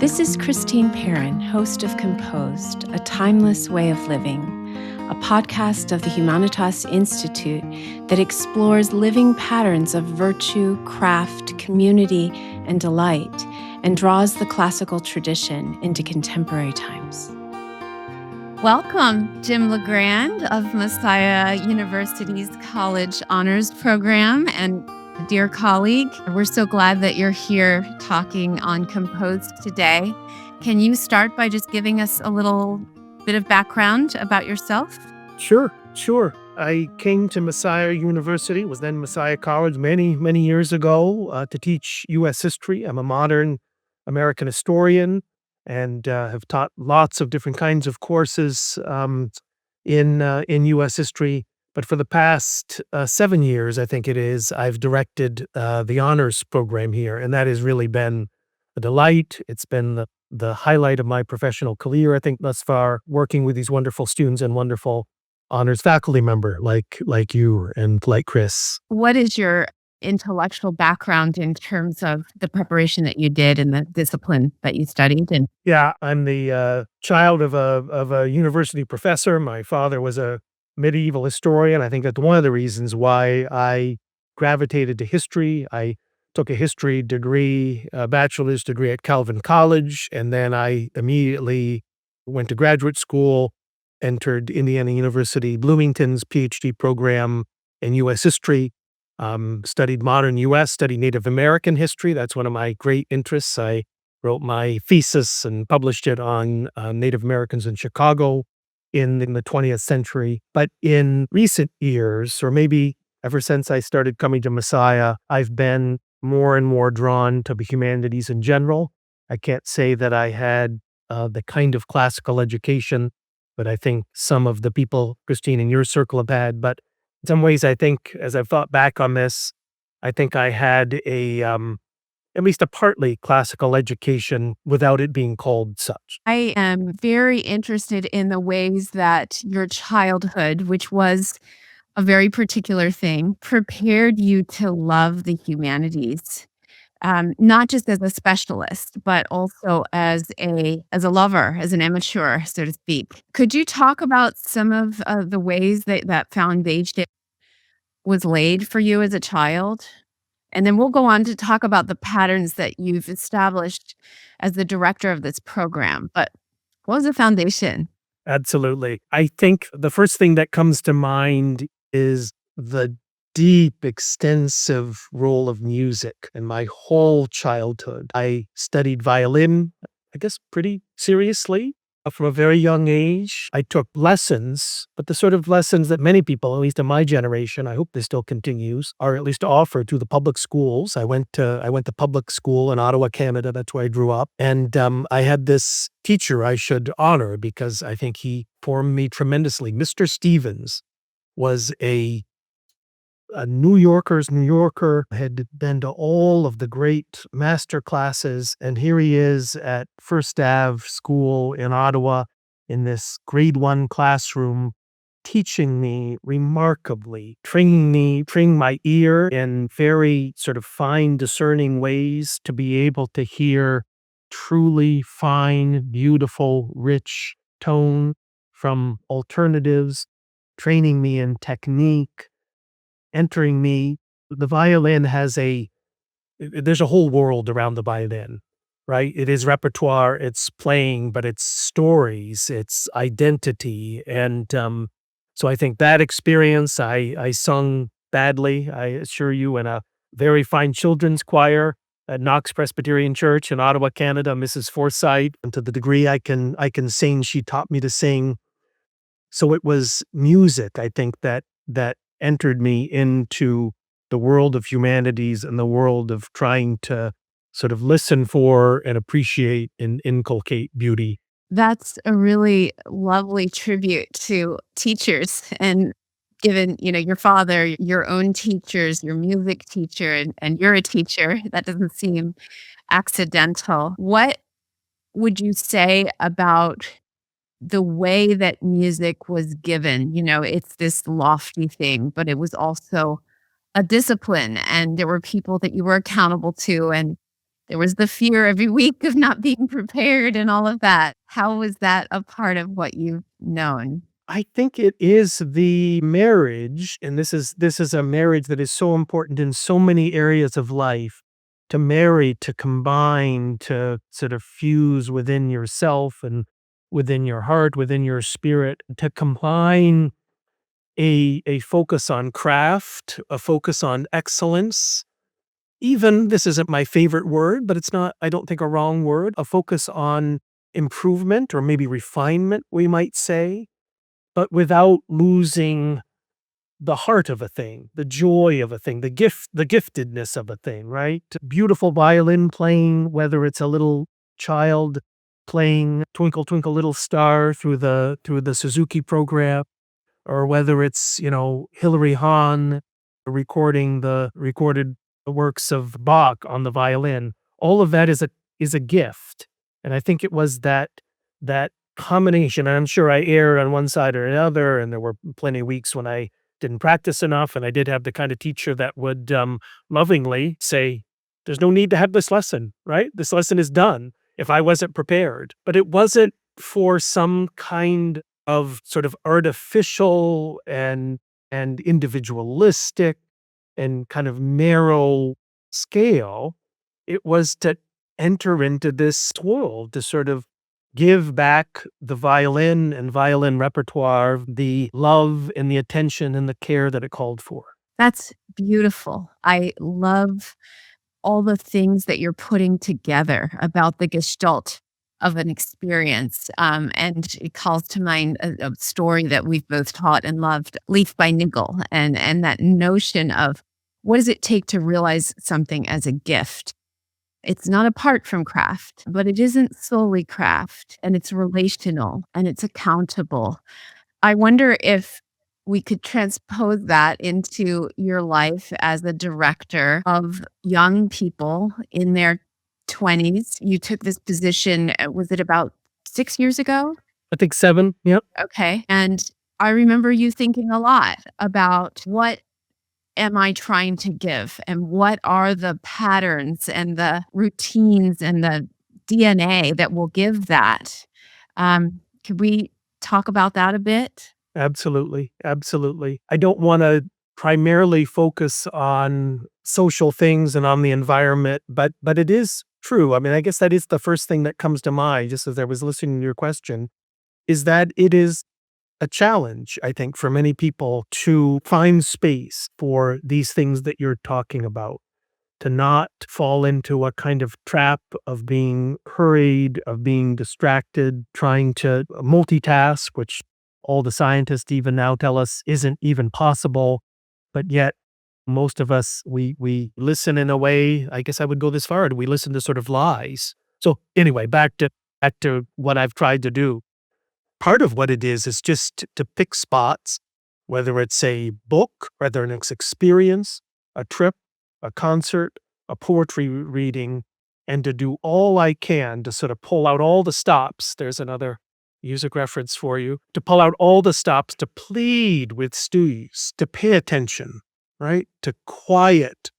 This is Christine Perrin, host of Composed, A Timeless Way of Living, a podcast of the Humanitas Institute that explores living patterns of virtue, craft, community, and delight, and draws the classical tradition into contemporary times. Welcome, Jim LaGrand of Messiah University's College Honors Program and dear colleague. We're so glad that you're here talking on Composed today. Can you start by just giving us a little bit of background about yourself? Sure. I came to Messiah University, was then Messiah College many years ago to teach U.S. history. I'm a modern American historian and have taught lots of different kinds of courses in U.S. history. But for the past 7 years, I think it is, I've directed the honors program here, and that has really been a delight. It's been the highlight of my professional career, I think, thus far, working with these wonderful students and wonderful honors faculty member like you and like Chris. What is your intellectual background in terms of the preparation that you did and the discipline that you studied? And Yeah, I'm the child of a university professor. My father was a medieval historian. I think that's one of the reasons why I gravitated to history. I took a history degree, a bachelor's degree at Calvin College, and then I immediately went to graduate school, entered Indiana University Bloomington's PhD program in U.S. history, studied modern U.S., studied Native American history. That's one of my great interests. I wrote my thesis and published it on Native Americans in Chicago in the 20th century. But in recent years, or maybe ever since I started coming to Messiah, I've been more and more drawn to the humanities in general. I can't say that I had the kind of classical education that I think some of the people, Christine, in your circle have had. But in some ways, I think, as I've thought back on this, I think I had at least a partly classical education without it being called such. I am very interested in the ways that your childhood, which was a very particular thing, prepared you to love the humanities, not just as a specialist, but also as a lover, as an amateur, so to speak. Could you talk about some of the ways that that foundation was laid for you as a child? And then we'll go on to talk about the patterns that you've established as the director of this program. But what was the foundation? Absolutely. I think the first thing that comes to mind is the deep, extensive role of music in my whole childhood. I studied violin, I guess, pretty seriously. From a very young age, I took lessons, but the sort of lessons that many people, at least in my generation, I hope this still continues, are at least offered through the public schools. I went to public school in Ottawa, Canada. That's where I grew up. And I had this teacher I should honor because I think he formed me tremendously. Mr. Stevens was a New Yorker's New Yorker, had been to all of the great master classes, and here he is at First Ave School in Ottawa in this grade 1 classroom, teaching me remarkably, training my ear in very sort of fine, discerning ways to be able to hear truly fine, beautiful, rich tone from alternatives, training me in technique, entering me. The violin there's a whole world around the violin, right? It is repertoire, it's playing, but it's stories, it's identity. And so I think that experience, I sung badly, I assure you, in a very fine children's choir at Knox Presbyterian Church in Ottawa, Canada, Mrs. Forsyth. And to the degree I can sing, she taught me to sing. So it was music, I think, that entered me into the world of humanities and the world of trying to sort of listen for and appreciate and inculcate beauty. That's a really lovely tribute to teachers. And given, your father, your own teachers, your music teacher, and you're a teacher, that doesn't seem accidental. What would you say about the way that music was given? It's this lofty thing, but it was also a discipline, and there were people that you were accountable to. And There was the fear every week of not being prepared and all of that. How was that a part of what you've known? I think it is the marriage, and this is a marriage that is so important in so many areas of life, to marry, to combine, to sort of fuse within yourself and within your heart, within your spirit, to combine a focus on craft, a focus on excellence. Even this isn't my favorite word, but it's not, I don't think, a wrong word, a focus on improvement or maybe refinement, we might say, but without losing the heart of a thing, the joy of a thing, the giftedness of a thing, right? Beautiful violin playing, whether it's a little child playing Twinkle Twinkle Little Star through the Suzuki program, or whether it's, Hilary Hahn recording the recorded works of Bach on the violin. All of that is a gift. And I think it was that combination. And I'm sure I erred on one side or another, and there were plenty of weeks when I didn't practice enough, and I did have the kind of teacher that would lovingly say, "There's no need to have this lesson, right? This lesson is done." If I wasn't prepared, but it wasn't for some kind of sort of artificial and individualistic and kind of narrow scale. It was to enter into this world, to sort of give back the violin and violin repertoire the love and the attention and the care that it called for. That's beautiful. I love all the things that you're putting together about the gestalt of an experience. And it calls to mind a story that we've both taught and loved, Leaf by Niggle, and that notion of what does it take to realize something as a gift? It's not apart from craft, but it isn't solely craft, and it's relational and it's accountable. I wonder if we could transpose that into your life as the director of young people in their 20s. You took this position, was it about 6 years ago? I think 7, yep. Okay, and I remember you thinking a lot about what am I trying to give, and what are the patterns and the routines and the DNA that will give that. Could we talk about that a bit? Absolutely, absolutely. I don't wanna primarily focus on social things and on the environment, but it is true. I mean, I guess that is the first thing that comes to mind just as I was listening to your question, is that it is a challenge, I think, for many people to find space for these things that you're talking about, to not fall into a kind of trap of being hurried, of being distracted, trying to multitask, which all the scientists even now tell us isn't even possible. But yet, most of us, we listen in a way, I guess I would go this far, we listen to sort of lies. So anyway, back to what I've tried to do. Part of what it is just to pick spots, whether it's a book, whether it's experience, a trip, a concert, a poetry reading, and to do all I can to sort of pull out all the stops. There's another music reference for you. To pull out all the stops, to plead with students, to pay attention, right? To quiet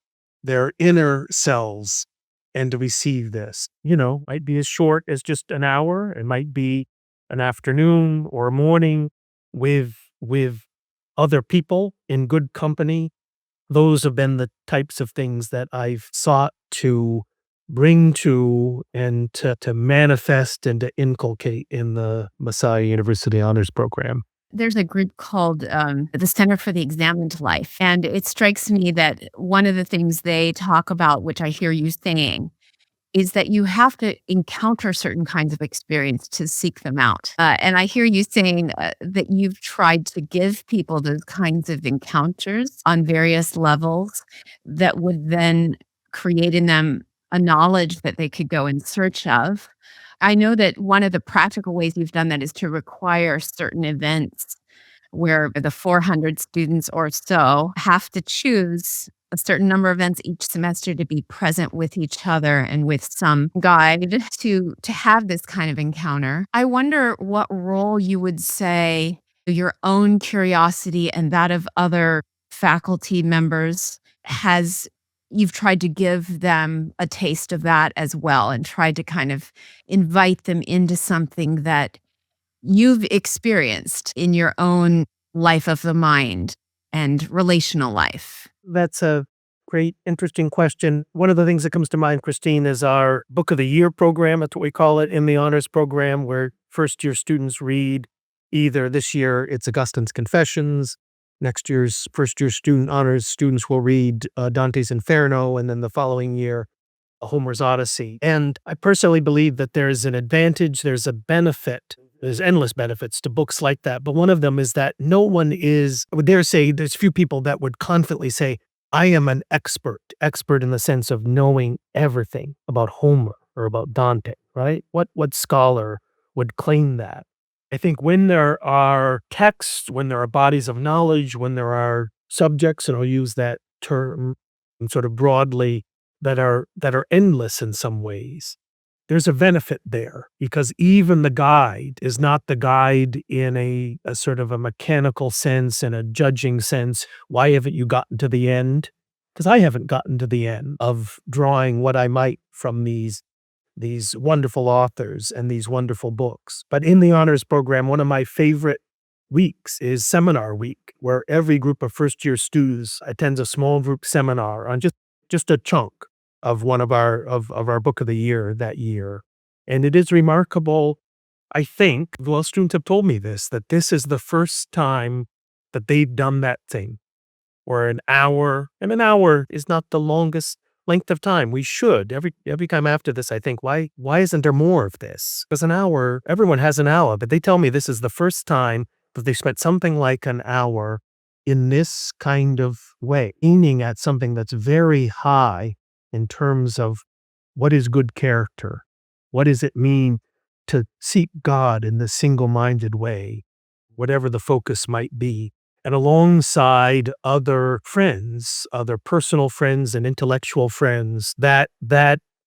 their inner selves and to receive this. Might be as short as just an hour. It might be an afternoon or a morning with other people in good company. Those have been the types of things that I've sought to bring to and to manifest and to inculcate in the Messiah University Honors Program. There's a group called the Center for the Examined Life. And it strikes me that one of the things they talk about, which I hear you saying, is that you have to encounter certain kinds of experience to seek them out. And I hear you saying that you've tried to give people those kinds of encounters on various levels that would then create in them a knowledge that they could go in search of. I know that one of the practical ways you've done that is to require certain events where the 400 students or so have to choose a certain number of events each semester to be present with each other and with some guide to have this kind of encounter. I wonder what role you would say your own curiosity and that of other faculty members has you've tried to give them a taste of that as well and tried to kind of invite them into something that you've experienced in your own life of the mind and relational life? That's a great, interesting question. One of the things that comes to mind, Christine, is our Book of the Year program. That's what we call it in the honors program, where first year students read either this year it's Augustine's Confessions. Next year's first year student honors students will read Dante's Inferno, and then the following year, Homer's Odyssey. And I personally believe that there's an advantage, there's a benefit, there's endless benefits to books like that. But one of them is that no one is, I would dare say, there's few people that would confidently say, I am an expert in the sense of knowing everything about Homer or about Dante, right? What scholar would claim that? I think when there are texts, when there are bodies of knowledge, when there are subjects, and I'll use that term sort of broadly, that are endless in some ways, there's a benefit there, because even the guide is not the guide in a sort of a mechanical sense and a judging sense. Why haven't you gotten to the end? Because I haven't gotten to the end of drawing what I might from these wonderful authors and these wonderful books. But in the honors program, one of my favorite weeks is seminar week, where every group of first year students attends a small group seminar on just a chunk of one of our book of the year that year. And it is remarkable, I think, well, students have told me this, that this is the first time that they've done that thing, or an hour, and an hour is not the longest length of time. We should every time after this, I think, why isn't there more of this? Because an hour, everyone has an hour, but they tell me this is the first time that they spent something like an hour in this kind of way, aiming at something that's very high in terms of what is good character, what does it mean to seek God in the single-minded way, whatever the focus might be, and alongside other friends, other personal friends and intellectual friends. That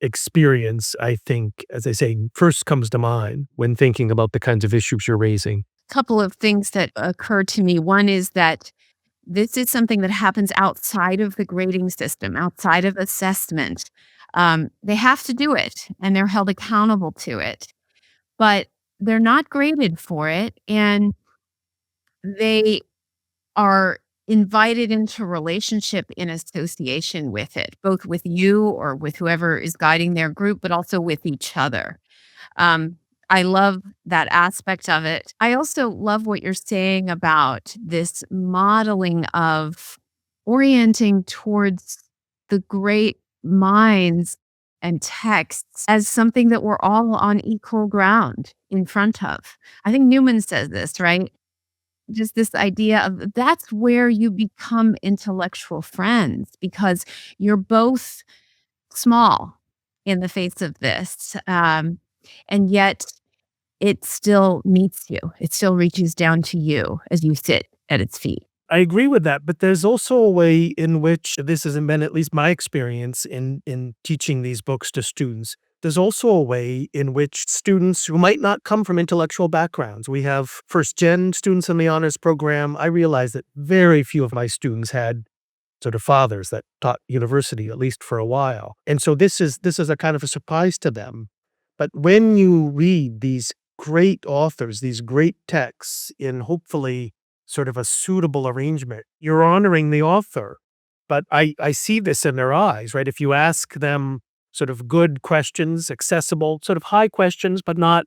experience, I think, as I say, first comes to mind when thinking about the kinds of issues you're raising. Couple of things that occur to me. One is that this is something that happens outside of the grading system, outside of assessment. They have to do it, and they're held accountable to it, but they're not graded for it, and they are invited into relationship in association with it, both with you or with whoever is guiding their group, but also with each other. Um, I love that aspect of it. I also love what you're saying about this modeling of orienting towards the great minds and texts as something that we're all on equal ground in front of. I think Newman says this, right? Just this idea of that's where you become intellectual friends because you're both small in the face of this. And yet it still meets you. It still reaches down to you as you sit at its feet. I agree with that, but there's also a way in which this has been at least my experience in teaching these books to students. There's also a way in which students who might not come from intellectual backgrounds, we have first gen students in the honors program. I realize that very few of my students had sort of fathers that taught university, at least for a while. And so this is a kind of a surprise to them. But when you read these great authors, these great texts in hopefully sort of a suitable arrangement, you're honoring the author. But I see this in their eyes, right? If you ask them sort of good questions, accessible, sort of high questions, but not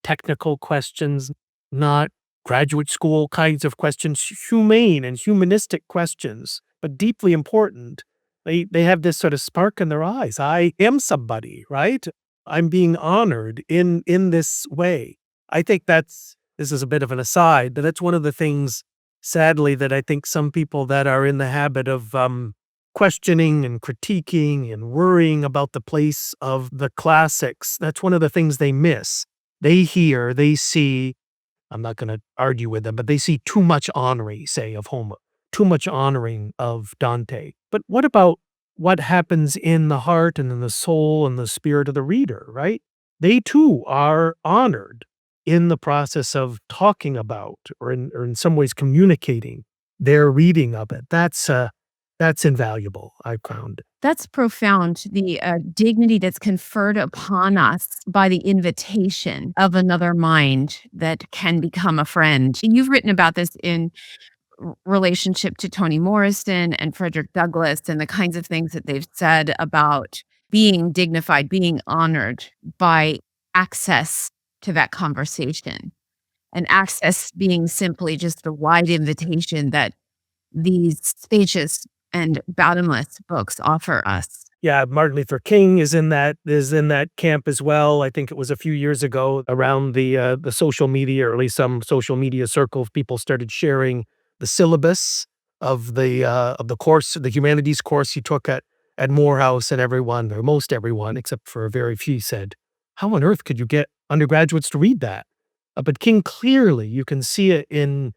technical questions, not graduate school kinds of questions, humane and humanistic questions, but deeply important. They have this sort of spark in their eyes. I am somebody, right? I'm being honored in this way. I think this is a bit of an aside, but that's one of the things, sadly, that I think some people that are in the habit of questioning and critiquing and worrying about the place of the classics, that's one of the things they miss. They hear, they see, I'm not going to argue with them, but they see too much honoring, say, of Homer, too much honoring of Dante. But what about what happens in the heart and in the soul and the spirit of the reader, right? They too are honored in the process of talking about or in some ways communicating their reading of it. That's invaluable, I found. That's profound, the, dignity that's conferred upon us by the invitation of another mind that can become a friend. You've written about this in relationship to Toni Morrison and Frederick Douglass and the kinds of things that they've said about being dignified, being honored by access to that conversation, and access being simply just the wide invitation that these spacious and bottomless books offer us. Yeah, Martin Luther King is in that camp as well. I think it was a few years ago around the social media, or at least some social media circles, people started sharing the syllabus of the course, the humanities course he took at Morehouse, and everyone, or most everyone, except for a very few, said, "How on earth could you get undergraduates to read that?" But King clearly, you can see it in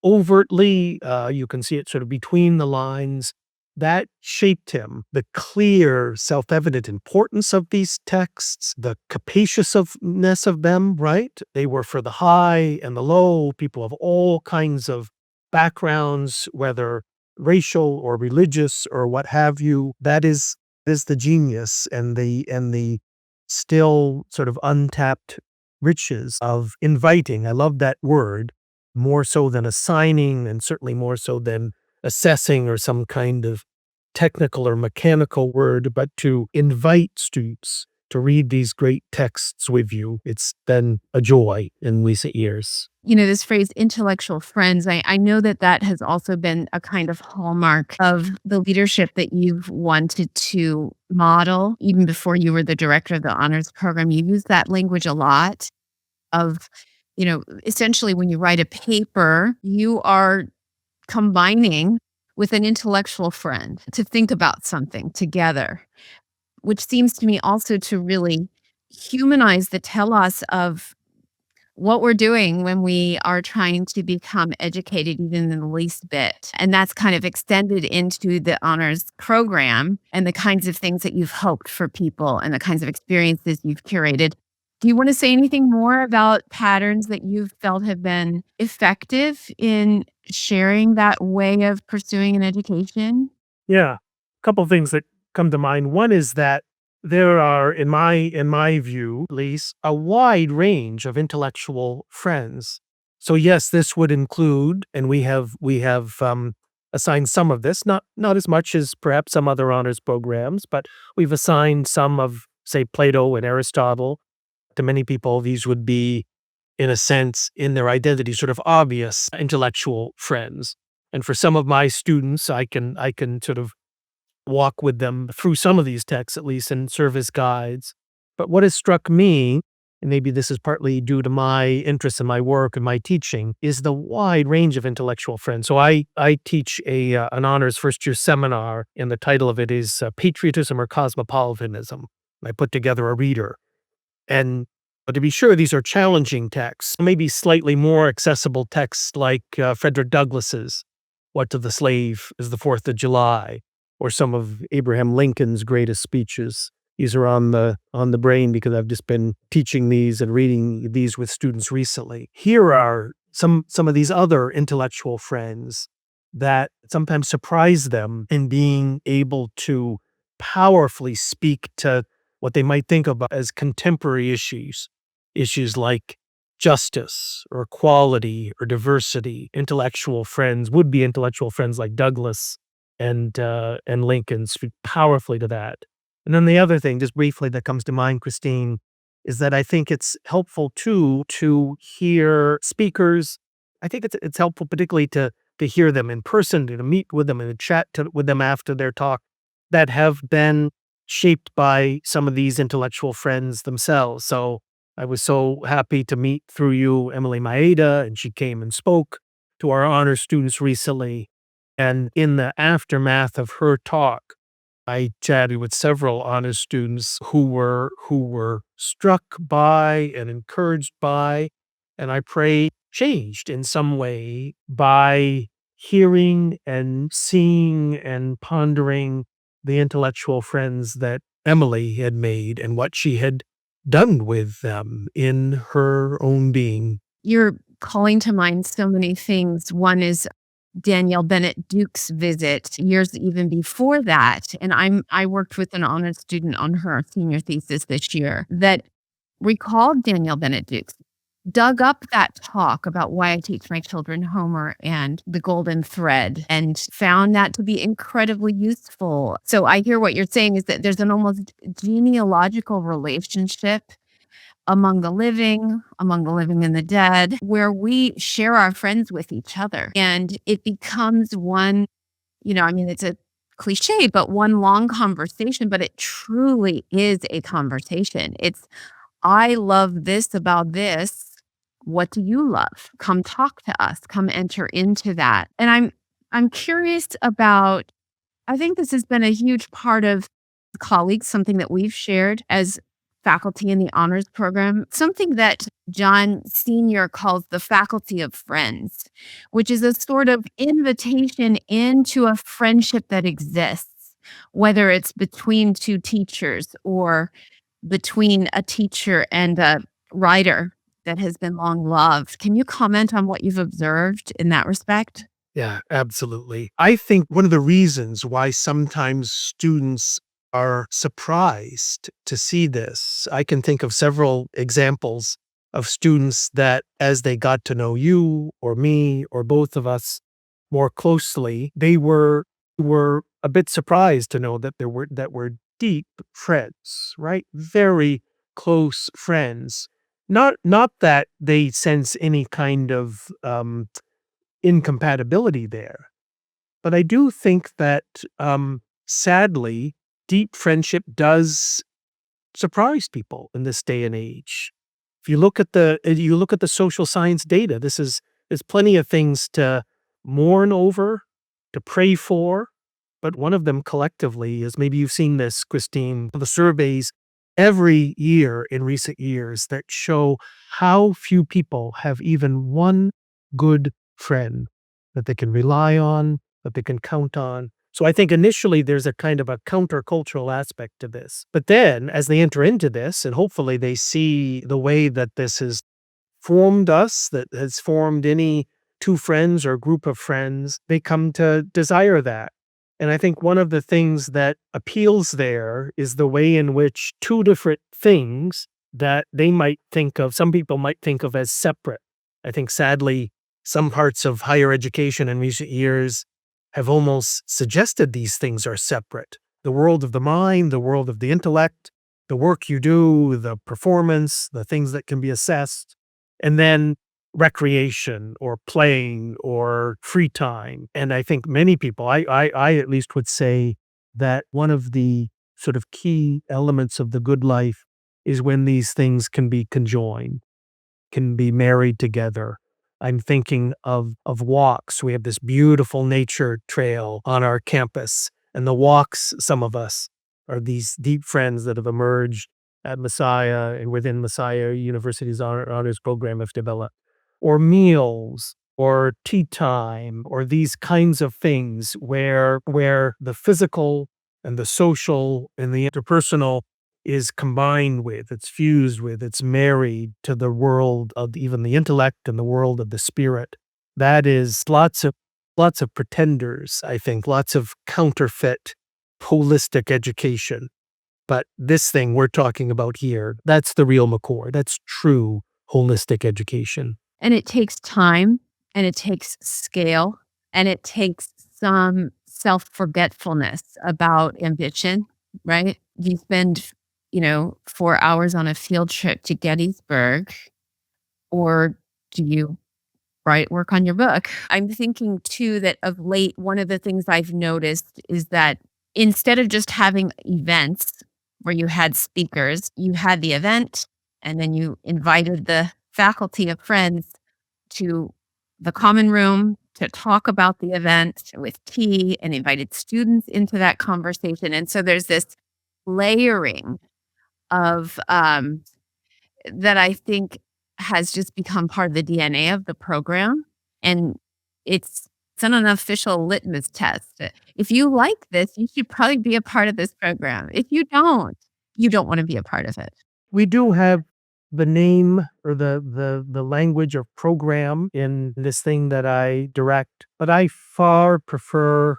overtly, you can see it sort of between the lines. That shaped him. The clear, self-evident importance of these texts, the capaciousness of them, right? They were for the high and the low, people of all kinds of backgrounds, whether racial or religious or what have you. That is the genius and the still sort of untapped riches of inviting. I love that word more so than assigning, and certainly more so than assessing or some kind of technical or mechanical word, but to invite students to read these great texts with you. It's been a joy in recent years. This phrase intellectual friends, I know that that has also been a kind of hallmark of the leadership that you've wanted to model even before you were the director of the honors program. You use that language a lot of, essentially when you write a paper, you are combining with an intellectual friend to think about something together, which seems to me also to really humanize the telos of what we're doing when we are trying to become educated even in the least bit. And that's kind of extended into the honors program and the kinds of things that you've hoped for people and the kinds of experiences you've curated. Do you want to say anything more about patterns that you've felt have been effective in sharing that way of pursuing an education? Yeah. A couple of things that come to mind. One is that there are, in my view, at least, a wide range of intellectual friends. So yes, this would include, and we have assigned some of this, not as much as perhaps some other honors programs, but we've assigned some of, say, Plato and Aristotle. To many people, these would be, in a sense, in their identity, sort of obvious intellectual friends. And for some of my students, I can sort of walk with them through some of these texts, at least, and serve as guides. But what has struck me, and maybe this is partly due to my interest in my work and my teaching, is the wide range of intellectual friends. So I teach an honors first year seminar, and the title of it is Patriotism or Cosmopolitanism. I put together a reader. And to be sure, these are challenging texts, maybe slightly more accessible texts like Frederick Douglass's What to the Slave is the 4th of July, or some of Abraham Lincoln's greatest speeches. These are on the brain because I've just been teaching these and reading these with students recently. Here are some of these other intellectual friends that sometimes surprise them in being able to powerfully speak to what they might think of as contemporary issues like justice or equality or diversity. Intellectual friends, would be intellectual friends like Douglass and Lincoln speak powerfully to that. And then the other thing, just briefly, that comes to mind, Christine, is that I think it's helpful too to hear speakers. I think it's helpful, particularly to hear them in person, to meet with them and to chat with them after their talk, that have been shaped by some of these intellectual friends themselves. So I was so happy to meet through you Emily Maeda, and she came and spoke to our honor students recently. And in the aftermath of her talk, I chatted with several honor students who were struck by and encouraged by, and I pray changed in some way by hearing and seeing and pondering the intellectual friends that Emily had made and what she had done with them in her own being. You're calling to mind so many things. One is Danielle Bennett Duke's visit years even before that, and I worked with an honors student on her senior thesis this year that recalled Danielle Bennett Duke's, dug up that talk about why I teach my children Homer and the Golden Thread, and found that to be incredibly useful. So I hear what you're saying is that there's an almost genealogical relationship among the living and the dead, where we share our friends with each other. And it becomes one, I mean, it's a cliche, but one long conversation, but it truly is a conversation. It's, I love this about this. What do you love? Come talk to us. Come enter into that. And I'm curious about, I think this has been a huge part of colleagues, something that we've shared as faculty in the honors program, something that John Sr. calls the faculty of friends, which is a sort of invitation into a friendship that exists, whether it's between two teachers or between a teacher and a writer that has been long loved. Can you comment on what you've observed in that respect? Yeah, absolutely. I think one of the reasons why sometimes students are surprised to see this, I can think of several examples of students that as they got to know you or me or both of us more closely, they were a bit surprised to know that we're deep friends, right? Very close friends. Not that they sense any kind of incompatibility there. But I do think that, sadly, deep friendship does surprise people in this day and age. If you look at the social science data, there's plenty of things to mourn over, to pray for, but one of them collectively is, maybe you've seen this, Christine, the surveys every year in recent years that show how few people have even one good friend that they can rely on, that they can count on. So I think initially there's a kind of a countercultural aspect to this. But then as they enter into this, and hopefully they see the way that this has formed us, that has formed any two friends or group of friends, they come to desire that. And I think one of the things that appeals there is the way in which two different things that some people might think of as separate. I think sadly, some parts of higher education in recent years have almost suggested these things are separate. The world of the mind, the world of the intellect, the work you do, the performance, the things that can be assessed, and then recreation or playing or free time. And I think many people, I at least would say that one of the sort of key elements of the good life is when these things can be conjoined, can be married together. I'm thinking of walks. We have this beautiful nature trail on our campus, and the walks, some of us, are these deep friends that have emerged at Messiah and within Messiah University's honors program have developed. Or meals, or tea time, or these kinds of things where the physical and the social and the interpersonal is combined with, it's fused with, it's married to the world of even the intellect and the world of the spirit. That is lots of pretenders, I think, lots of counterfeit holistic education. But this thing we're talking about here, that's the real McCord. That's true holistic education. And it takes time, and it takes scale, and it takes some self-forgetfulness about ambition, right? You spend, 4 hours on a field trip to Gettysburg, or do you work on your book? I'm thinking too that of late, one of the things I've noticed is that instead of just having events where you had speakers, you had the event, and then you invited the faculty of friends to the common room to talk about the event with tea, and invited students into that conversation. And so there's this layering of that I think has just become part of the DNA of the program, and it's an unofficial litmus test. If you like this, you should probably be a part of this program. If you don't wanna be a part of it. We do have the name or the language or program in this thing that I direct, but I far prefer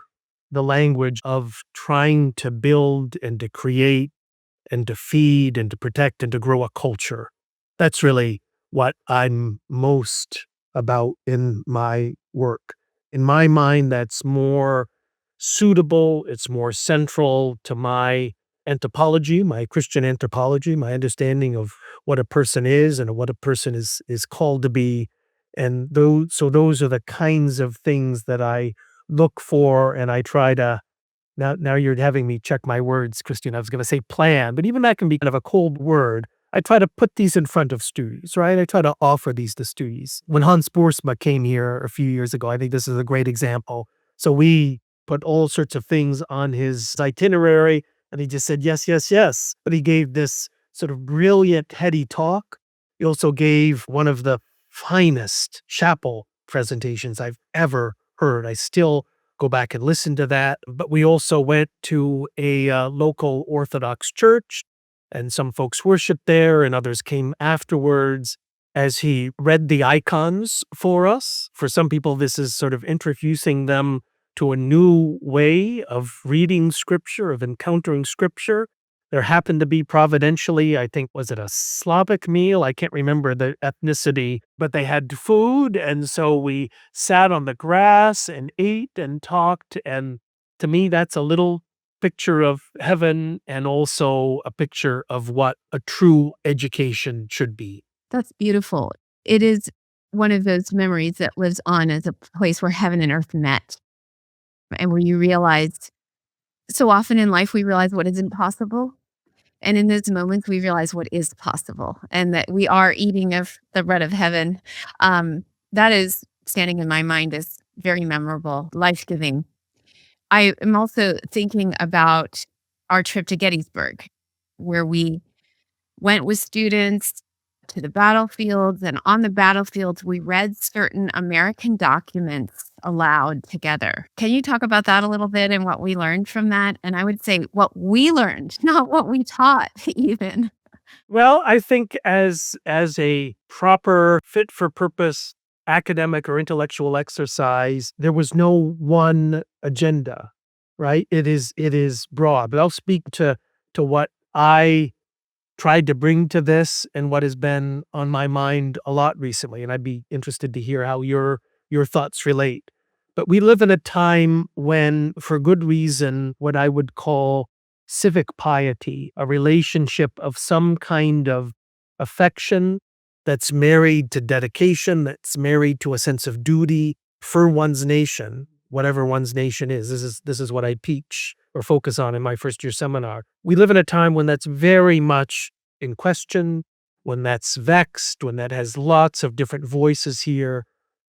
the language of trying to build and to create and to feed and to protect and to grow a culture. That's really what I'm most about in my work. In my mind, that's more suitable, it's more central to my anthropology, my Christian anthropology, my understanding of what a person is and what a person is called to be. And those are the kinds of things that I look for and I try to now you're having me check my words, Christine. I was gonna say plan, but even that can be kind of a cold word. I try to put these in front of students, right? I try to offer these to students. When Hans Boersma came here a few years ago, I think this is a great example. So we put all sorts of things on his itinerary, and he just said, yes, yes, yes. But he gave this sort of brilliant, heady talk. He also gave one of the finest chapel presentations I've ever heard. I still go back and listen to that. But we also went to a local Orthodox church, and some folks worshiped there, and others came afterwards as he read the icons for us. For some people, this is sort of introducing them to a new way of reading scripture, of encountering scripture. There happened to be providentially, I think, was it a Slavic meal? I can't remember the ethnicity, but they had food. And so we sat on the grass and ate and talked. And to me, that's a little picture of heaven and also a picture of what a true education should be. That's beautiful. It is one of those memories that lives on as a place where heaven and earth met, and where you realize so often in life we realize what isn't possible. And in those moments, we realize what is possible and that we are eating of the bread of heaven. That is standing in my mind as very memorable, life-giving. I am also thinking about our trip to Gettysburg, where we went with students to the battlefields, and on the battlefields, we read certain American documents aloud together. Can you talk about that a little bit and what we learned from that? And I would say what we learned, not what we taught even. Well, I think as a proper fit for purpose academic or intellectual exercise, there was no one agenda, right? It is broad, but I'll speak to what I tried to bring to this and what has been on my mind a lot recently, and I'd be interested to hear how your thoughts relate. But we live in a time when, for good reason, what I would call civic piety, a relationship of some kind of affection that's married to dedication, that's married to a sense of duty for one's nation, whatever one's nation is. This is what I teach or focus on in my first year seminar. We live in a time when that's very much in question, when that's vexed, when that has lots of different voices here.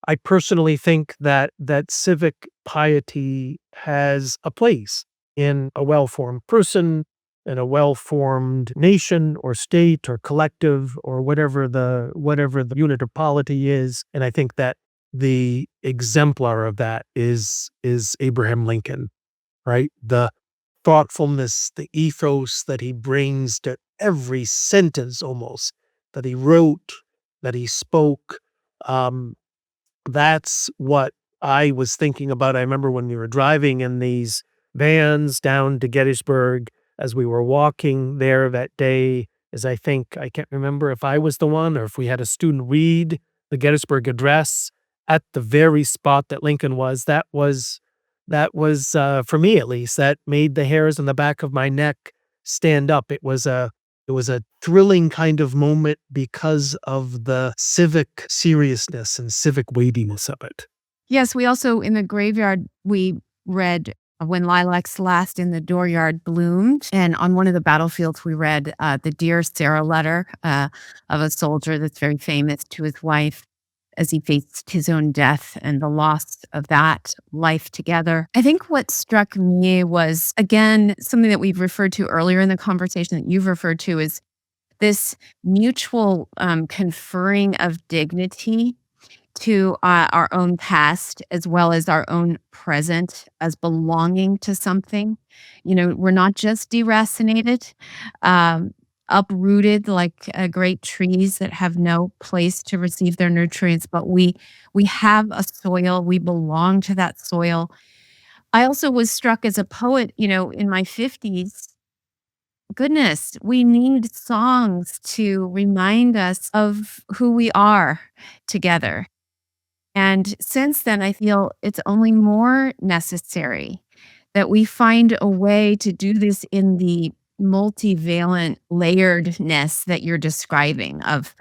I personally think that civic piety has a place in a well-formed person, in a well-formed nation or state or collective or whatever the unit of polity is. And I think that the exemplar of that is Abraham Lincoln, right? The thoughtfulness, the ethos that he brings to every sentence almost that he wrote, that he spoke. Um, that's what I was thinking about. I remember when we were driving in these vans down to Gettysburg as we were walking there that day, as I can't remember if I was the one or if we had a student read the Gettysburg Address at the very spot that Lincoln was. That was for me at least, that made the hairs on the back of my neck stand up. It was a thrilling kind of moment because of the civic seriousness and civic weightiness of it. Yes, we also in the graveyard, we read When Lilacs Last in the Dooryard Bloomed. And on one of the battlefields, we read the Dear Sarah letter of a soldier that's very famous to his wife as he faced his own death and the loss of that life together. I think what struck me was, again, something that we've referred to earlier in the conversation that you've referred to is this mutual conferring of dignity to our own past as well as our own present as belonging to something. You know, we're not just deracinated. Um, uprooted like great trees that have no place to receive their nutrients, but we have a soil, we belong to that soil. I also was struck as a poet, in my 50s. Goodness, we need songs to remind us of who we are together. And since then, I feel it's only more necessary that we find a way to do this in the multivalent layeredness that you're describing of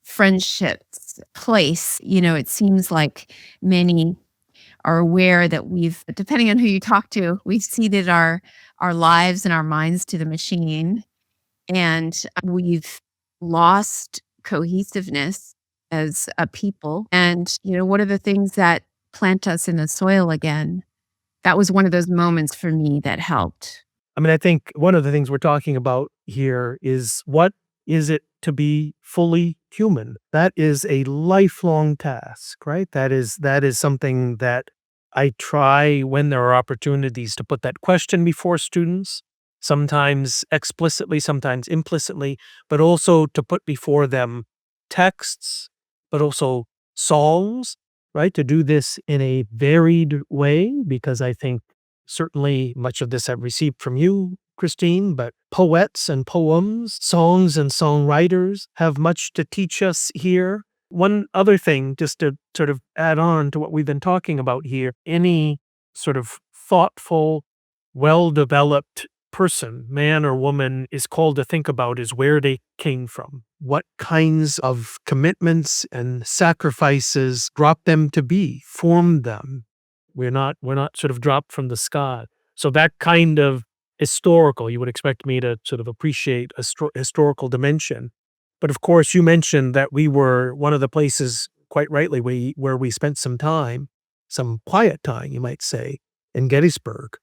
friendships, place. It seems like many are aware that depending on who you talk to, we've ceded our lives and our minds to the machine, and we've lost cohesiveness as a people. And, what are the things that plant us in the soil again? That was one of those moments for me that helped. I mean, I think one of the things we're talking about here is what is it to be fully human? That is a lifelong task, right? That is something that I try when there are opportunities to put that question before students, sometimes explicitly, sometimes implicitly, but also to put before them texts, but also songs, right? To do this in a varied way, because I think certainly much of this I've received from you, Christine, but poets and poems, songs and songwriters have much to teach us here. One other thing, just to sort of add on to what we've been talking about here, any sort of thoughtful, well developed person, man or woman, is called to think about is where they came from. What kinds of commitments and sacrifices brought them to be, formed them. We're not sort of dropped from the sky. So that kind of historical, you would expect me to sort of appreciate a historical dimension. But of course, you mentioned that we were one of the places, quite rightly, where we spent some time, some quiet time, you might say, in Gettysburg,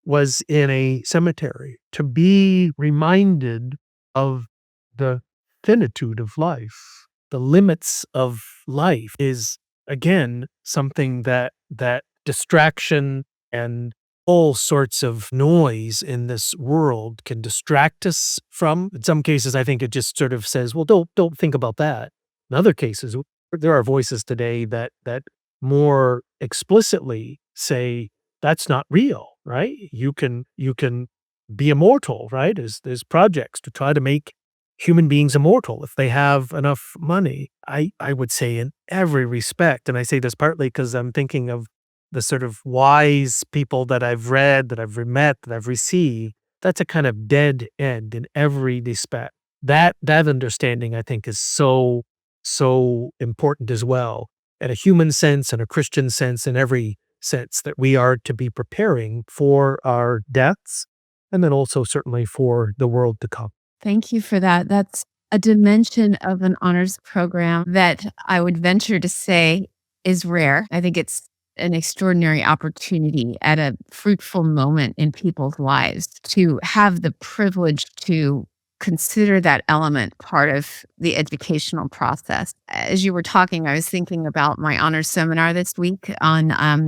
was in a cemetery to be reminded of the finitude of life. The limits of life is, again, something that distraction and all sorts of noise in this world can distract us from. In some cases, I think it just sort of says, well, don't think about that. In other cases, there are voices today that more explicitly say that's not real, right? You can be immortal, right? There's projects to try to make human beings immortal if they have enough money. I would say in every respect, and I say this partly because I'm thinking of the sort of wise people that I've read, that I've met, that I've received, that's a kind of dead end in every respect. That understanding, I think, is so important as well, in a human sense and a Christian sense, in every sense, that we are to be preparing for our deaths, and then also certainly for the world to come. Thank you for that. That's a dimension of an honors program that I would venture to say is rare. I think it's an extraordinary opportunity at a fruitful moment in people's lives to have the privilege to consider that element part of the educational process. As you were talking, I was thinking about my honors seminar this week on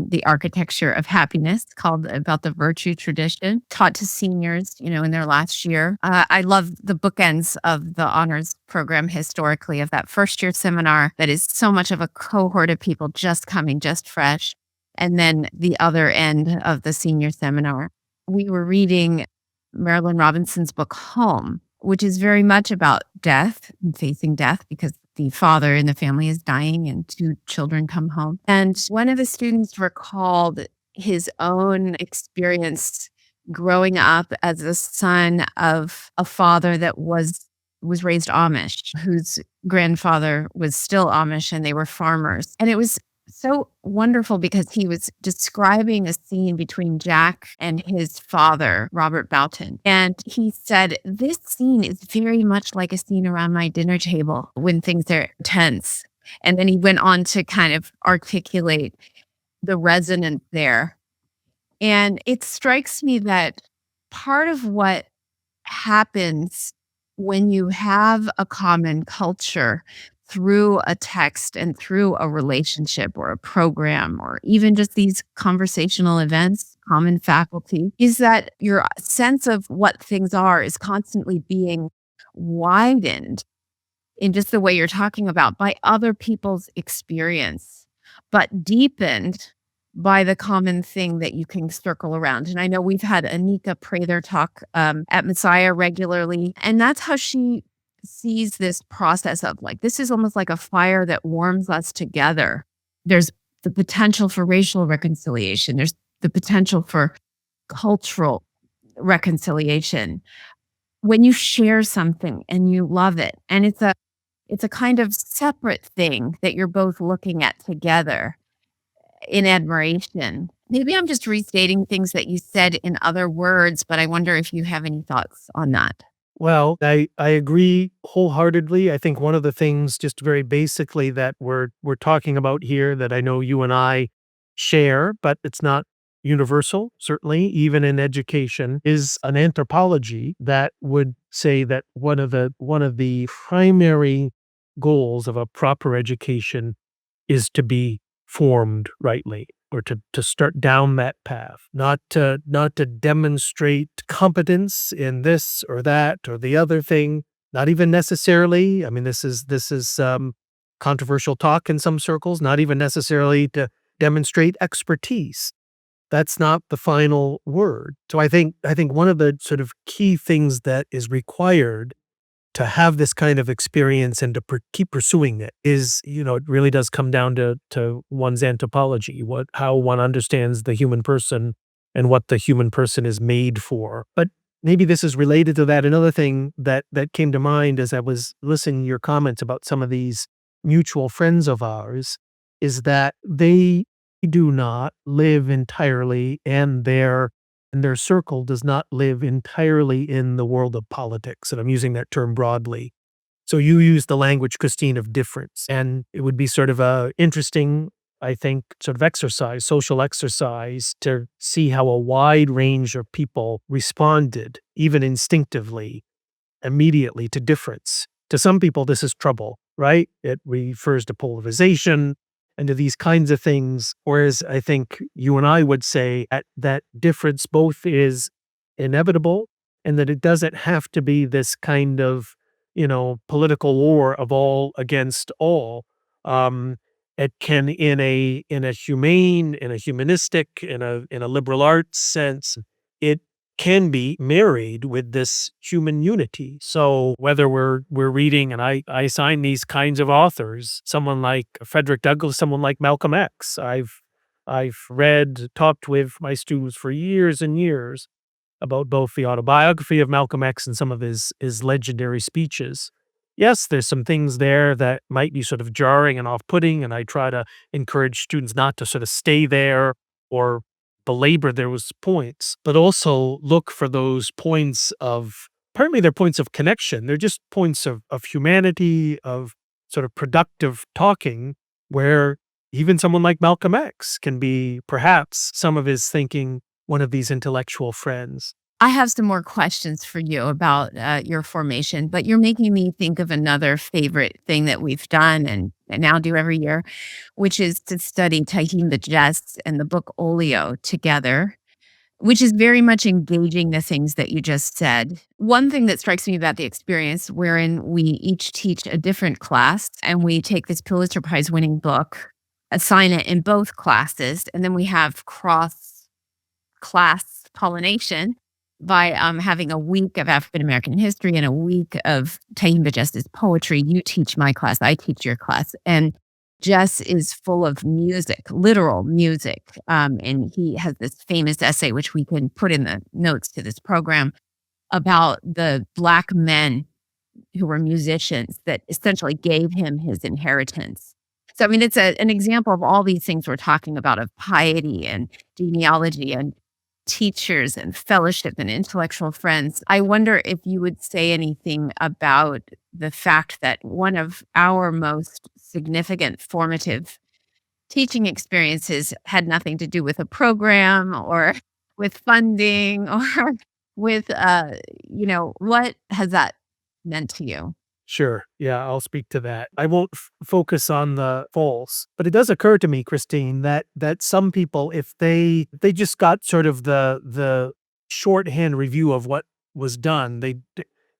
the architecture of happiness, called about the virtue tradition, taught to seniors, in their last year. I love the bookends of the honors program historically of that first year seminar that is so much of a cohort of people just coming, just fresh. And then the other end of the senior seminar. We were reading Marilyn Robinson's book Home, which is very much about death and facing death because the father in the family is dying and two children come home. And one of the students recalled his own experience growing up as the son of a father that was raised Amish, whose grandfather was still Amish and they were farmers. And it was so wonderful because he was describing a scene between Jack and his father, Robert Boughton. And he said, this scene is very much like a scene around my dinner table when things are tense. And then he went on to kind of articulate the resonance there. And it strikes me that part of what happens when you have a common culture through a text and through a relationship or a program or even just these conversational events, common faculty, is that your sense of what things are is constantly being widened in just the way you're talking about by other people's experience, but deepened by the common thing that you can circle around. And I know we've had Anika Prather talk at Messiah regularly, and that's how she sees this process of like, this is almost like a fire that warms us together. There's the potential for racial reconciliation, there's the potential for cultural reconciliation when you share something and you love it, and it's a kind of separate thing that you're both looking at together in admiration. Maybe I'm just restating things that you said in other words, but I wonder if you have any thoughts on that. Well, I agree wholeheartedly. I think one of the things just very basically that we're talking about here that I know you and I share, but it's not universal, certainly, even in education, is an anthropology that would say that one of the primary goals of a proper education is to be formed rightly or to start down that path, not to demonstrate competence in this or that or the other thing, not even necessarily. I mean, this is controversial talk in some circles, not even necessarily to demonstrate expertise. That's not the final word. So I think one of the sort of key things that is required to have this kind of experience and to keep pursuing it is, it really does come down to one's anthropology, how one understands the human person and what the human person is made for. But maybe this is related to that. Another thing that came to mind as I was listening to your comments about some of these mutual friends of ours is that they do not live entirely, and their circle does not live entirely in the world of politics. And I'm using that term broadly. So you use the language, Christine, of difference. And it would be sort of a interesting, I think, sort of exercise, social exercise to see how a wide range of people responded, even instinctively, immediately to difference. To some people, this is trouble, right? It refers to polarization and to these kinds of things. Whereas I think you and I would say that difference both is inevitable and that it doesn't have to be this kind of, political war of all against all. Um, it can, in a humane, in a humanistic, in a liberal arts sense, it can be married with this human unity. So whether we're reading, and I assign these kinds of authors, someone like Frederick Douglass, someone like Malcolm X. I've read, talked with my students for years and years about both the autobiography of Malcolm X and some of his legendary speeches. Yes, there's some things there that might be sort of jarring and off-putting, and I try to encourage students not to sort of stay there or belabor those points, but also look for those points of partly they're points of connection. They're just points of humanity, of sort of productive talking, where even someone like Malcolm X can be perhaps some of his thinking one of these intellectual friends. I have some more questions for you about your formation, but you're making me think of another favorite thing that we've done and now do every year, which is to study Tyehimba Jess and the book Olio together, which is very much engaging the things that you just said. One thing that strikes me about the experience wherein we each teach a different class and we take this Pulitzer Prize winning book, assign it in both classes, and then we have cross class pollination by having a week of African American history and a week of Tyehimba Jess's poetry. You teach my class, I teach your class. And Jess is full of music, literal music. And he has this famous essay, which we can put in the notes to this program, about the Black men who were musicians that essentially gave him his inheritance. So, I mean, it's an example of all these things we're talking about of piety and genealogy and teachers and fellowship and intellectual friends. I wonder if you would say anything about the fact that one of our most significant formative teaching experiences had nothing to do with a program or with funding or with, what has that meant to you? Sure. Yeah, I'll speak to that. I won't focus on the false, but it does occur to me, Christine, that some people, if they just got sort of the shorthand review of what was done,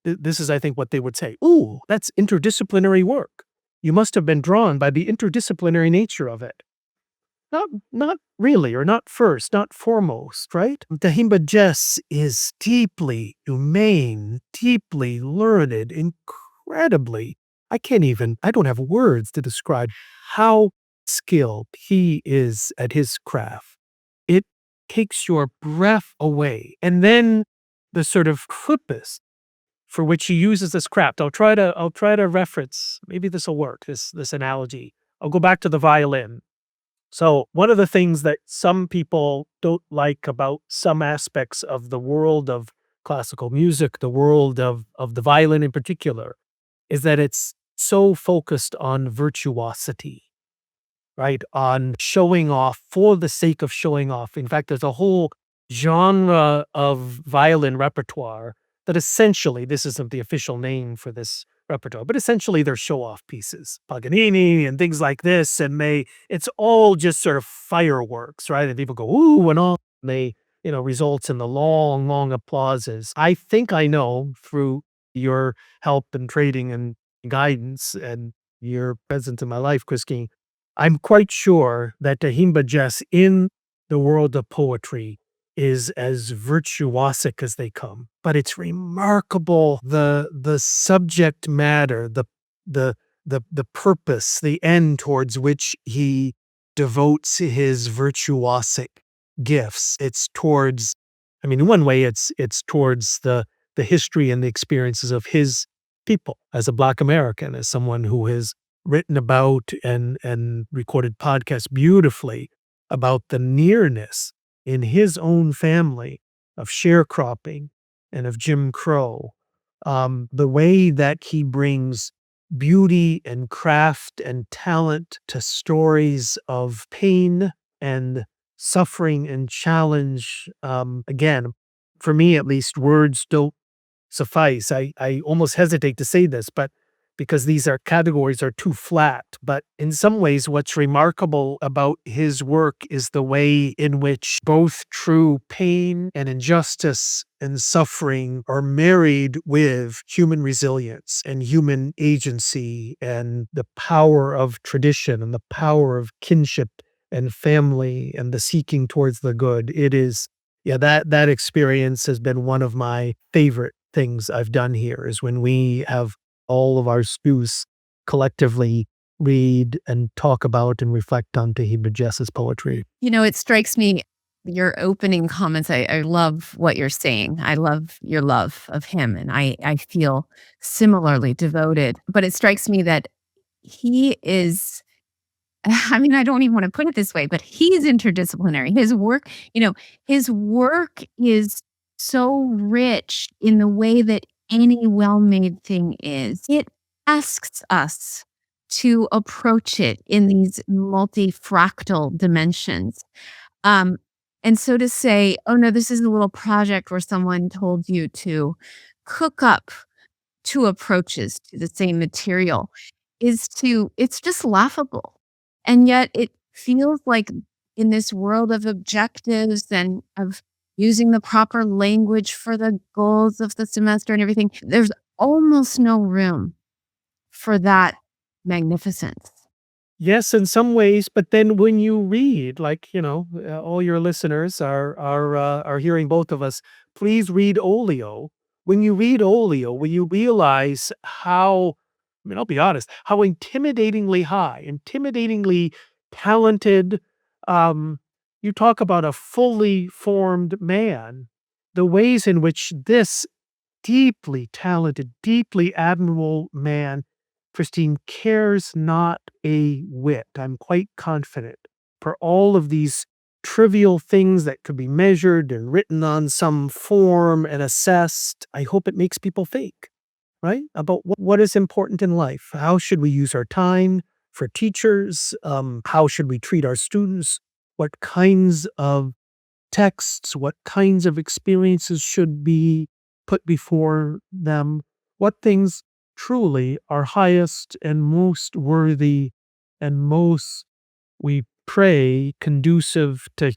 this is, I think, what they would say. Ooh, that's interdisciplinary work. You must have been drawn by the interdisciplinary nature of it. Not really, or not first, not foremost, right? Tyehimba Jess is deeply humane, deeply learned, incredibly. I don't have words to describe how skilled he is at his craft. It takes your breath away. And then the sort of purpose for which he uses this craft. I'll try to reference, maybe this will work, this analogy. I'll go back to the violin. So one of the things that some people don't like about some aspects of the world of classical music, the world of the violin in particular, is that it's so focused on virtuosity, right? On showing off for the sake of showing off. In fact, there's a whole genre of violin repertoire that essentially, this isn't the official name for this repertoire, but essentially they're show off pieces, Paganini and things like this. And it's all just sort of fireworks, right? And people go, ooh, and all. And they, results in the long, long applauses. I think I know through your help and trading and guidance and your presence in my life, Christine, I'm quite sure that Tyehimba Jess in the world of poetry is as virtuosic as they come. But it's remarkable the subject matter, the purpose, the end towards which he devotes his virtuosic gifts. It's towards, I mean, in one way, it's towards the history and the experiences of his people as a Black American, as someone who has written about and recorded podcasts beautifully about the nearness in his own family of sharecropping and of Jim Crow. The way that he brings beauty and craft and talent to stories of pain and suffering and challenge. Again, for me at least, words don't suffice. I almost hesitate to say this, but because these categories are too flat. But in some ways, what's remarkable about his work is the way in which both true pain and injustice and suffering are married with human resilience and human agency and the power of tradition and the power of kinship and family and the seeking towards the good. It is, yeah, that experience has been one of my favorite things I've done here, is when we have all of our stews collectively read and talk about and reflect on Tyehimba Jess's poetry. It strikes me, your opening comments, I love what you're saying. I love your love of him, and I feel similarly devoted. But it strikes me that he is, I mean, I don't even want to put it this way, but he's interdisciplinary. His work is so rich in the way that any well-made thing is. It asks us to approach it in these multifractal dimensions. Um, and so to say, "Oh, no, this is a little project where someone told you to cook up 2 approaches to the same material," it's just laughable. And yet it feels like in this world of objectives and of using the proper language for the goals of the semester and everything, there's almost no room for that magnificence. Yes, in some ways, but then when you read, like, all your listeners are hearing both of us, please read Olio. When you read Olio, when you realize how, I mean, I'll be honest, how intimidatingly high, intimidatingly talented, um, you talk about a fully formed man, the ways in which this deeply talented, deeply admirable man, Christine, cares not a whit. I'm quite confident for all of these trivial things that could be measured and written on some form and assessed. I hope it makes people think, right? About what is important in life. How should we use our time for teachers? How should we treat our students? What kinds of texts, what kinds of experiences should be put before them, what things truly are highest and most worthy and most, we pray, conducive to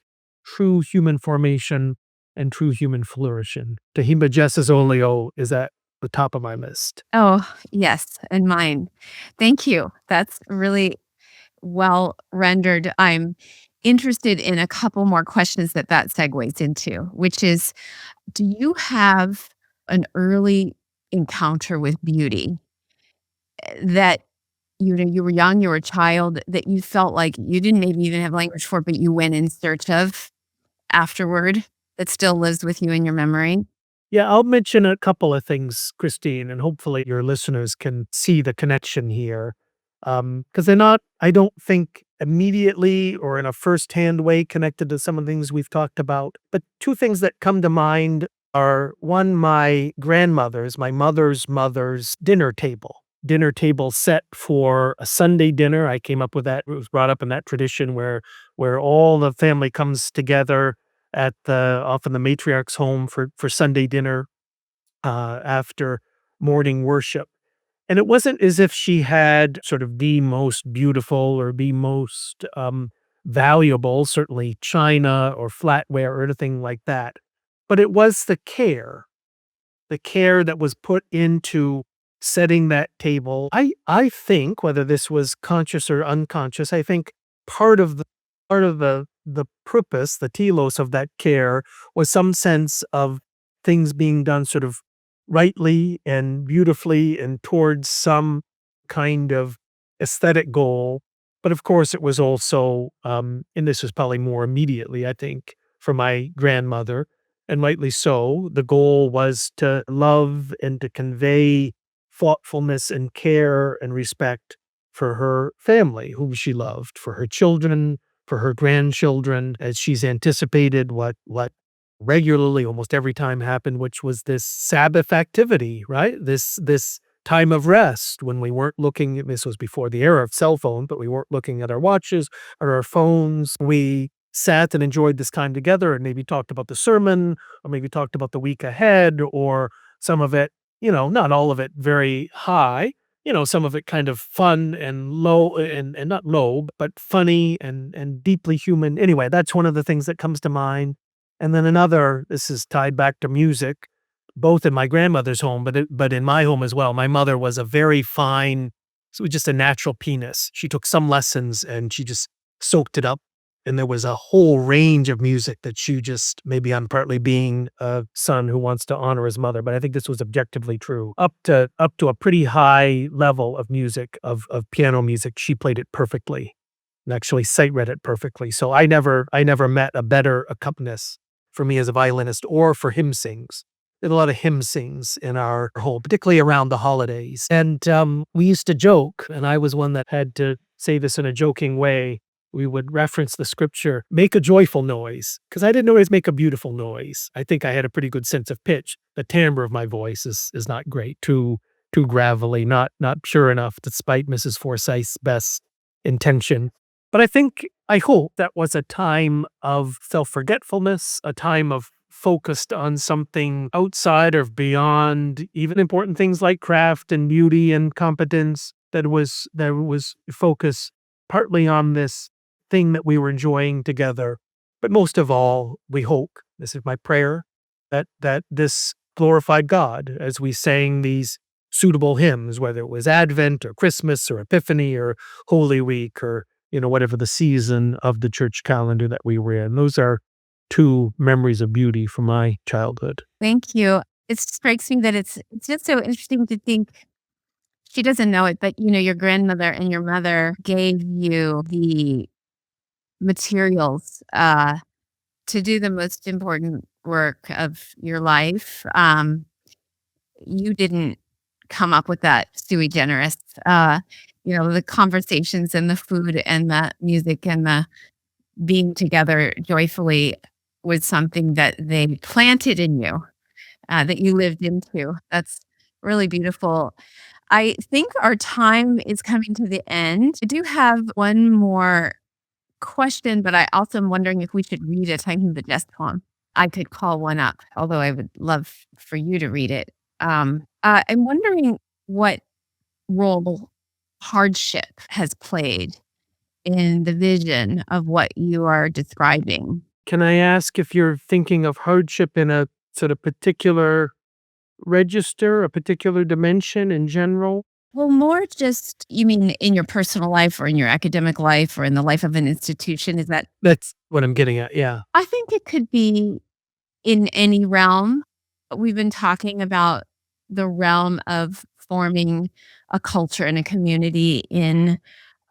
true human formation and true human flourishing. Tyehimba Jess's Olio is the top of my list. Oh, yes, and mine. Thank you. That's really well rendered. I'm interested in a couple more questions that segues into, which is, do you have an early encounter with beauty that you were young, you were a child, that you felt like you didn't maybe even have language for, but you went in search of afterward that still lives with you in your memory? Yeah, I'll mention a couple of things, Christine, and hopefully your listeners can see the connection here. Because they're not, I don't think, immediately or in a firsthand way connected to some of the things we've talked about. But two things that come to mind are one, my grandmother's, my mother's mother's dinner table set for a Sunday dinner. I came up with that. It was brought up in that tradition where all the family comes together at the often the matriarch's home for Sunday dinner after morning worship. And it wasn't as if she had sort of the most beautiful or the most valuable, certainly china or flatware or anything like that. But it was the care that was put into setting that table. I think whether this was conscious or unconscious, I think part of the part of the purpose, the telos of that care was some sense of things being done sort of rightly and beautifully and towards some kind of aesthetic goal. But of course, it was also, and this was probably more immediately, I think, for my grandmother, and rightly so. The goal was to love and to convey thoughtfulness and care and respect for her family, whom she loved, for her children, for her grandchildren, as she's anticipated what regularly almost every time happened, which was this Sabbath activity, right? This time of rest when we weren't looking. This was before the era of cell phone, but we weren't looking at our watches or our phones. We sat and enjoyed this time together and maybe talked about the sermon or maybe talked about the week ahead or some of it, not all of it very high, some of it kind of fun and low and not low, but funny and deeply human. Anyway, that's one of the things that comes to mind. And then another, this is tied back to music, both in my grandmother's home, but in my home as well. My mother was a very fine, so just a natural pianist. She took some lessons and she just soaked it up. And there was a whole range of music that she just, maybe I'm partly being a son who wants to honor his mother, but I think this was objectively true. Up to a pretty high level of music, of piano music, she played it perfectly and actually sight read it perfectly. So I never met a better accompanist for me as a violinist or for hymn sings. Did a lot of hymn sings in our home, particularly around the holidays. And we used to joke, and I was one that had to say this in a joking way. We would reference the scripture, make a joyful noise, because I didn't always make a beautiful noise. I think I had a pretty good sense of pitch. The timbre of my voice is not great, too gravelly, not pure enough, despite Mrs. Forsyth's best intention. But I hope that was a time of self-forgetfulness, a time of focused on something outside or beyond even important things like craft and beauty and competence, that was focused partly on this thing that we were enjoying together. But most of all, we hope, this is my prayer, that this glorified God as we sang these suitable hymns, whether it was Advent or Christmas or Epiphany or Holy Week or whatever the season of the church calendar that we were in. Those are two memories of beauty from my childhood. Thank you. It strikes me that it's just so interesting to think she doesn't know it, but, your grandmother and your mother gave you the materials, to do the most important work of your life. You didn't come up with that sui generis. The conversations and the food and the music and the being together joyfully was something that they planted in you, that you lived into. That's really beautiful. I think our time is coming to the end. I do have one more question, but I also am wondering if we should read a Tyehimba Jess poem. I could call one up, although I would love for you to read it. I'm wondering what role hardship has played in the vision of what you are describing. Can I ask if you're thinking of hardship in a sort of particular register a particular dimension in general? Well, more just you mean in your personal life or in your academic life or in the life of an institution? Is that That's what I'm getting at, yeah. I think it could be in any realm. We've been talking about the realm of forming a culture and a community in,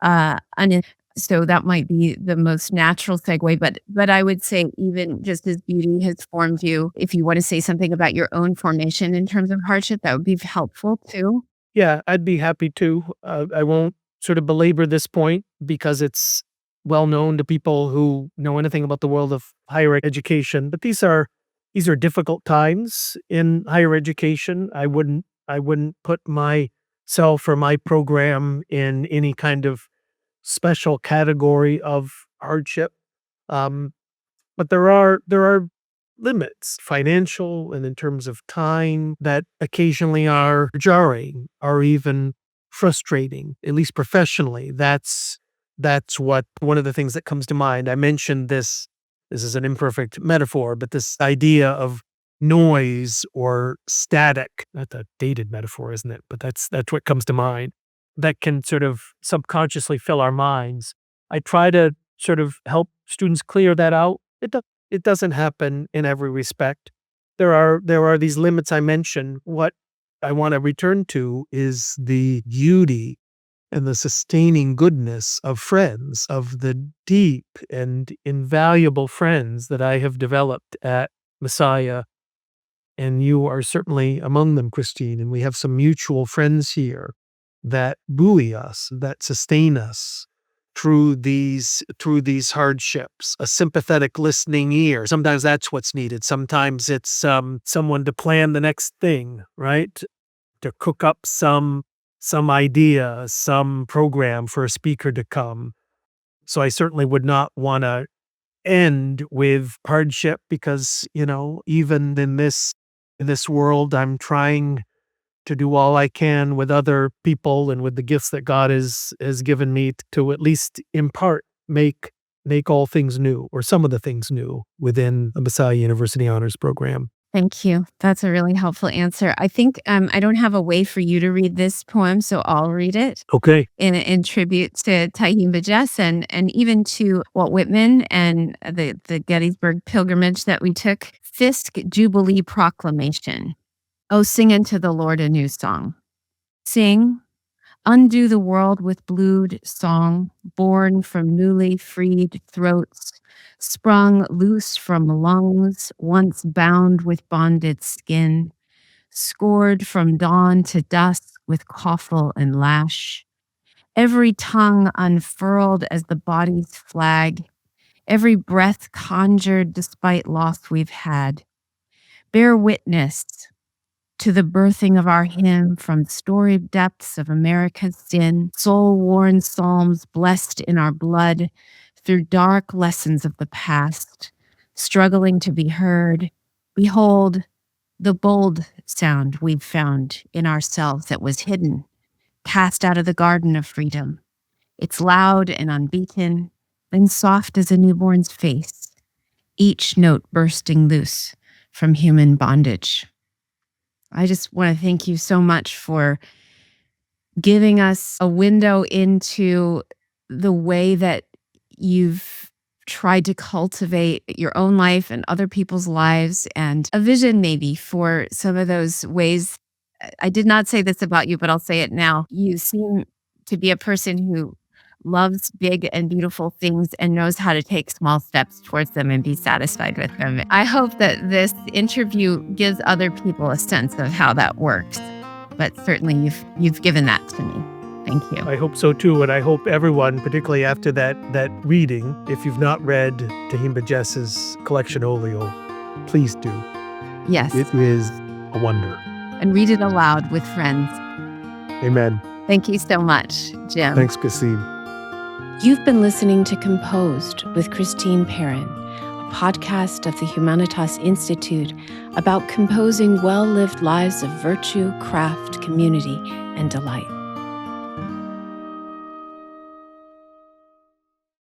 an in so that might be the most natural segue, but I would say even just as beauty has formed you, if you wanna say something about your own formation in terms of hardship, that would be helpful too. Yeah, I'd be happy to. I won't sort of belabor this point because it's well known to people who know anything about the world of higher education. But these are difficult times in higher education. I wouldn't put myself or my program in any kind of special category of hardship. Um, but there are limits, financial and in terms of time, that occasionally are jarring or even frustrating, at least professionally. That's what one of the things that comes to mind. I mentioned this. This is an imperfect metaphor, but this idea of noise or static. That's a dated metaphor, isn't it? But that's what comes to mind. That can sort of subconsciously fill our minds. I try to sort of help students clear that out. It doesn't happen in every respect. There are these limits I mentioned. What I want to return to is the beauty and the sustaining goodness of friends, of the deep and invaluable friends that I have developed at Messiah. And you are certainly among them, Christine. And we have some mutual friends here that buoy us, that sustain us through these hardships. A sympathetic listening ear. Sometimes that's what's needed. Sometimes it's someone to plan the next thing, right? To cook up some idea, some program for a speaker to come. So I certainly would not want to end with hardship because, even in this world, I'm trying to do all I can with other people and with the gifts that God has given me to at least in part make all things new or some of the things new within the Messiah University Honors Program. Thank you. That's a really helpful answer. I think, I don't have a way for you to read this poem, so I'll read it Okay. in tribute to Tyehimba Jess and even to Walt Whitman and the Gettysburg pilgrimage that we took. Fisk Jubilee Proclamation. Oh, sing unto the Lord a new song. Sing, undo the world with blued song, born from newly freed throats, sprung loose from lungs once bound with bonded skin, scored from dawn to dusk with coffle and lash, every tongue unfurled as the body's flag, every breath conjured despite loss we've had. Bear witness to the birthing of our hymn from storied depths of America's sin, soul-worn psalms blessed in our blood through dark lessons of the past, struggling to be heard. Behold, the bold sound we've found in ourselves that was hidden, cast out of the garden of freedom. It's loud and unbeaten, then soft as a newborn's face, each note bursting loose from human bondage. I just want to thank you so much for giving us a window into the way that you've tried to cultivate your own life and other people's lives and a vision maybe for some of those ways. I did not say this about you, but I'll say it now. You seem to be a person who loves big and beautiful things and knows how to take small steps towards them and be satisfied with them. I hope that this interview gives other people a sense of how that works. But certainly you've given that to me. Thank you. I hope so too, and I hope everyone, particularly after that reading, if you've not read Tyehimba Jess's collection Olio, please do. Yes. It is a wonder. And read it aloud with friends. Amen. Thank you so much, Jim. Thanks, Christine. You've been listening to Composed with Christine Perrin, a podcast of the Humanitas Institute about composing well-lived lives of virtue, craft, community, and delight.